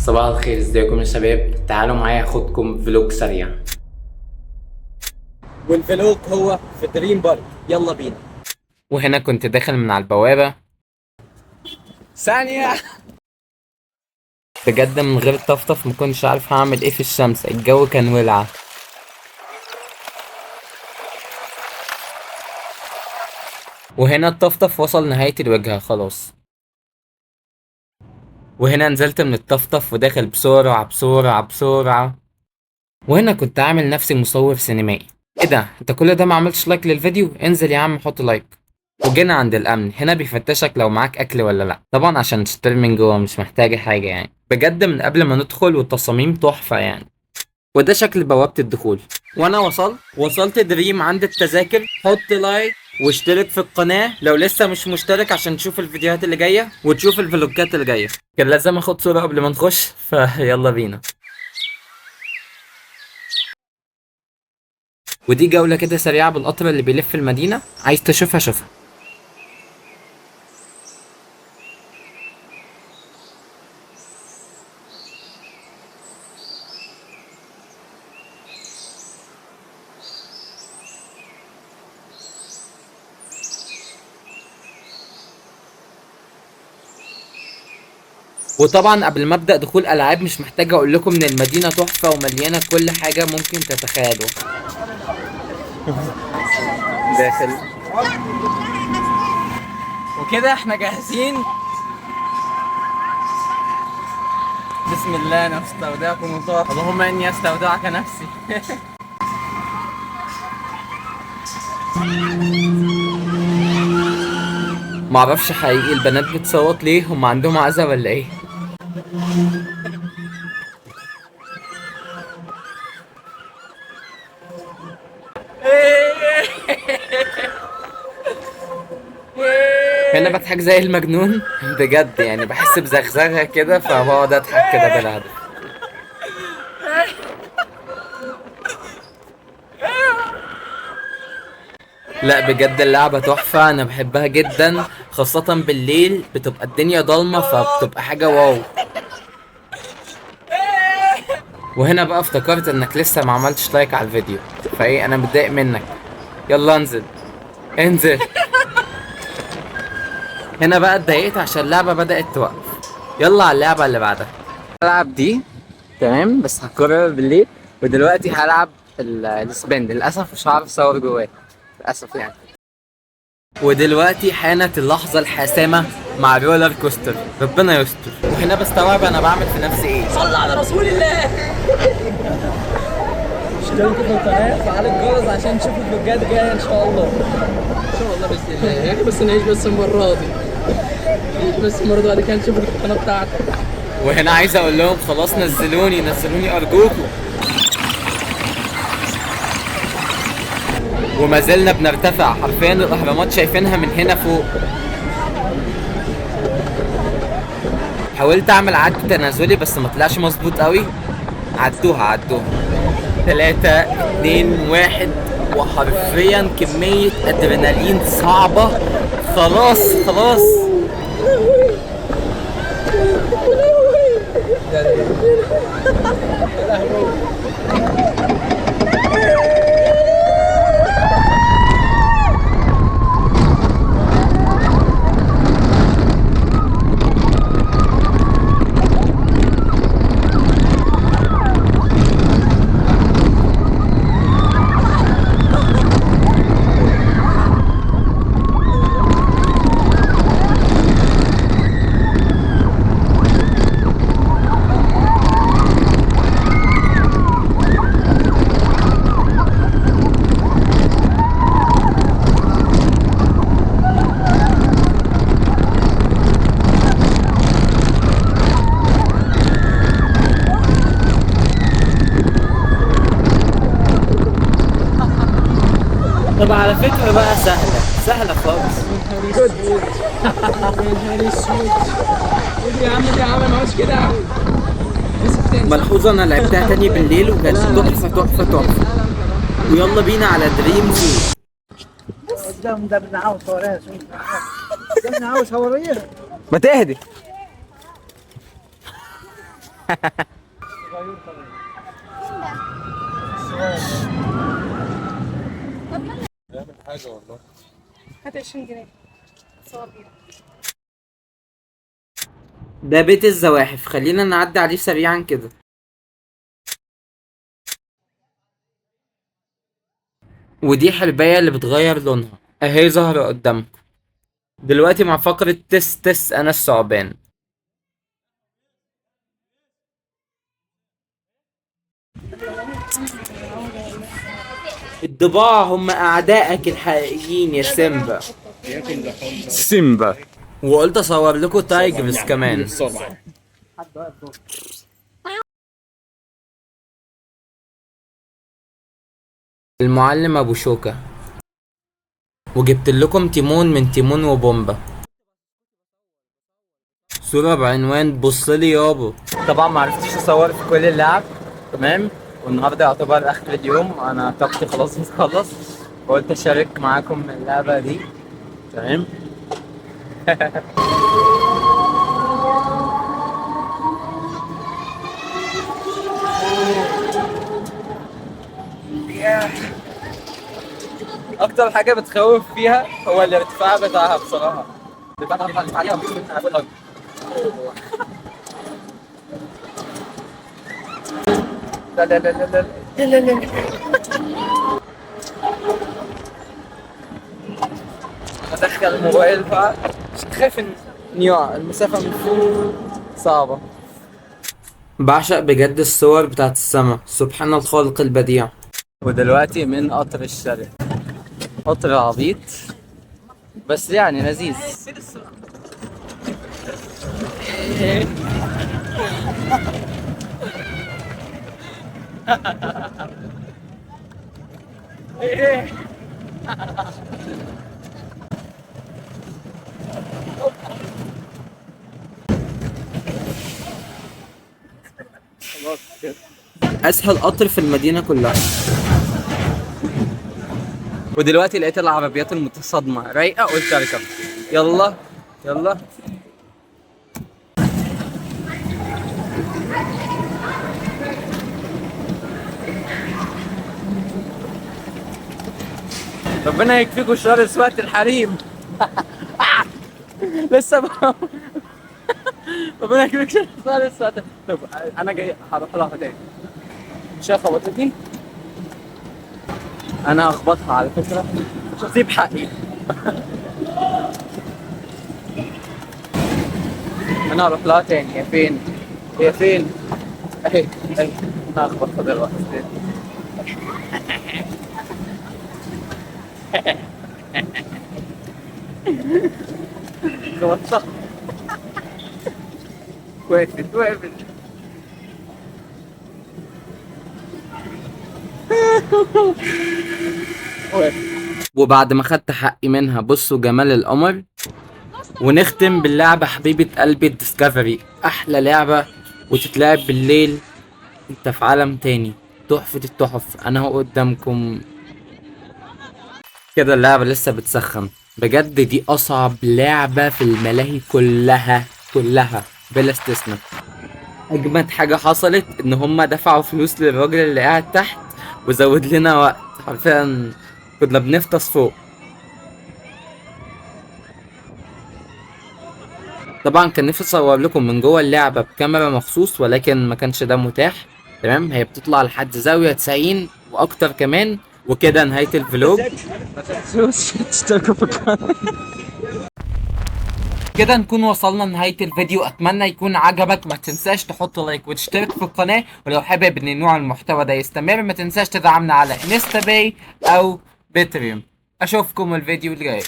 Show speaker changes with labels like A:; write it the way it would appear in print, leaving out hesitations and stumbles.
A: صباح الخير، ازيكم يا شباب؟ تعالوا معايا اخدكم فلوج سريع.
B: والفلوج هو في دريم بارك. يلا بينا.
A: وهنا كنت داخل من على البوابة.
B: ثانية.
A: بجد من غير الطفطف مكنتش عارف هعمل ايه في الشمس، الجو كان ولعة. وهنا الطفطف وصل نهاية الوجهة خلاص. وهنا نزلت من الطفطف وداخل بسرعة بسرعة بسرعة. وهنا كنت عامل نفسي مصور سينمائي. ايه ده؟ انت كل ده ما عملتش لايك للفيديو؟ انزل يا عم حط لايك. وجينا عند الامن، هنا بيفتشك لو معاك اكل ولا لا، طبعا عشان تشتري من جوه، مش محتاجة حاجة يعني. بجد من قبل ما ندخل والتصاميم تحفة يعني. وده شكل بوابة الدخول. وانا وصلت دريم عند التذاكر. حط لايك واشترك في القناة لو لسه مش مشترك عشان تشوف الفيديوهات اللي جاية وتشوف الفلوجات اللي جاية. كان لازم اخد صورة قبل ما نخش، فيلا بينا. ودي جولة كده سريعة بالقطر اللي بيلف المدينة، عايز تشوفها شوفها. وطبعا قبل ما ابدا دخول العاب، مش محتاج اقول لكم ان المدينه تحفه ومليانه كل حاجه ممكن تتخيلوا. داخل.
B: وكده احنا جاهزين. بسم الله نستودعكم الله. اللهم اني استودعك نفسي.
A: معرفش حقيقي البنات بتصوت ليه، هم عندهم عزا ولا ايه؟ هنا بضحك زي المجنون بجد يعني، بحس بزغزغه كده فبقعد اضحك كده بلا هدف. لا بجد اللعبة تحفة، أنا بحبها جدا، خاصة بالليل بتبقى الدنيا ضلمة فبتبقى حاجة واو. وهنا بقى افتكرت إنك لسه ما عملتش لايك على الفيديو، فإيه أنا متضايق منك. يلا انزل انزل. هنا بقى اتضايقت عشان اللعبة بدأت توقف. يلا على اللعبة اللي بعدها. هلعب دي تمام، بس هكرر بالليل. ودلوقتي هلعب السبين، للأسف مش هعرف أصور جواه للأسف يعني. ودلوقتي حانت اللحظة الحاسمة مع الرولر كوستر، ربنا يستر. وهنا بستوعب انا بعمل في نفسي ايه.
B: صلى على رسول الله. اشتركوا في القناة وفعلوا الجرس عشان تشوفوا الفلوجات جاية ان شاء الله. ان شاء الله باذن الله يا اخي، بس نعيش بس المرة دي. نعيش بس المرة دي كان تشوفوا القناة بتاعتك.
A: وهنا عايز اقول لهم خلاص نزلوني نزلوني ارجوكم. وما زلنا بنرتفع، حرفيا الاهرامات شايفينها من هنا فوق. حاولت اعمل عد تنازلي بس ما طلعش مظبوط قوي. عدوها 3 2 1. وحرفيا كمية ادرينالين صعبة. خلاص. طب على فكرة بقى سهلة خالص.
B: يا عم ما عملش كده يا عم.
A: ملحوظة انا لعبتها تاني بالليل وكانت تحفة. ويلا بينا على دريم زون.
C: قدام ده بنعاوز صوريه ده بنعاوز صوريه.
A: ما تهدي.
D: هات 20 جنيه صوابير.
A: ده بيت الزواحف، خلينا نعدي عليه سريعا كده. ودي حرباية اللي بتغير لونها اهي ظاهرة قدامكم دلوقتي مع فقرة تس تس انا الثعبان. الضباع هم اعدائك الحقيقيين يا سيمبا. سيمبا. وقلت اصور لكم تايجرز كمان. المعلم ابو شوكة. وجبت لكم تيمون من تيمون وبومبا، صورة بعنوان بصلي يابا. طبعا ما عرفتش اصور في كل اللعب، تمام، والنهارده يعتبر اخر اليوم، انا طاقتي خلاص بتخلص، وقلت اشارك معاكم اللعبة دي، تمام. اكتر حاجة بتخوف فيها هو الارتفاع بتاعها بصراحة. لا لا لا لا لا لا لا لا. ادخل الموبايل بقى عشان خايف ان يقع، المسافة من فوق صعبة. بعشق بجد الصور بتاعت السما، سبحان الخالق البديع. ودلوقتي من قطر الشرق، قطر عبيط بس يعني لذيذ. اسهل قطر في المدينة كلها. ودلوقتي لقيت العربيات المتصادمة رايقة، قلت اركب. يلا يلا. ربنا يكفيكوا شر سواقة الحريم. لسه بقى. ربنا يكفيك شر سواقة. طب انا جاي هروح لها تاني. مش هي خبطتني؟ انا هخبطها على فكرة، مش هسيب حقي. انا هروح لها تاني. هي فين؟ هي فين؟ اهي اهي. انا هخبطها دلوقتي تاني. خبطتها. وقفت وقفت. وبعد ما خدت حقي منها، بصوا جمال القمر. ونختم باللعبة حبيبة قلبي الديسكفري، أحلى لعبة وتتلعب بالليل، انت في عالم تاني، تحفة التحف. أنا هو قدامكم كده. اللعبة لسه بتسخن بجد، دي أصعب لعبة في الملاهي كلها كلها بلا استثناء. أجمد حاجة حصلت إن هما دفعوا فلوس للراجل اللي قاعد تحت وزود لنا وقت، حرفيا كنا بنفطس فوق. طبعا كان نفسي اصور لكم من جوه اللعبه بكاميرا مخصوص، ولكن ما كانش ده متاح، تمام. هي بتطلع لحد زاويه 90 واكتر كمان. وكده نهايه الفلوج. ما تنسوش تشتركوا في القناه. كده نكون وصلنا لنهايه الفيديو، اتمنى يكون عجبك. ما تنساش تحط لايك وتشترك في القناه، ولو حابب ان نوع المحتوى ده يستمر ما تنساش تدعمنا على انستا باي او باتريون. اشوفكم الفيديو الجاي.